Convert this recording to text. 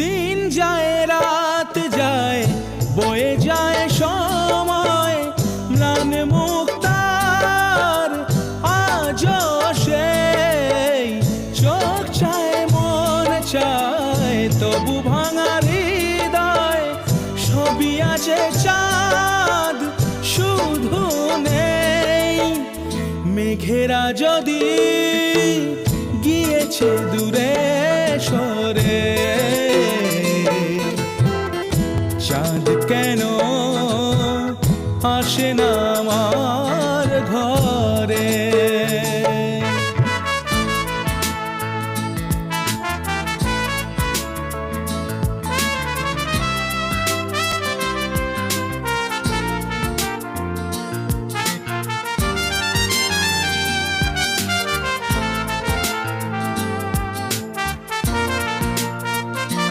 দিন যায় রাত যায় বয়ে যায় সময়, ম্লান মুক্তার আজও সেই চোখ চায় মন চায়, তবু ভাঙা হৃদয় সবই আছে, চাঁদ শুধু নেই। মেঘেরা যদি গিয়েছে দূরে সরে,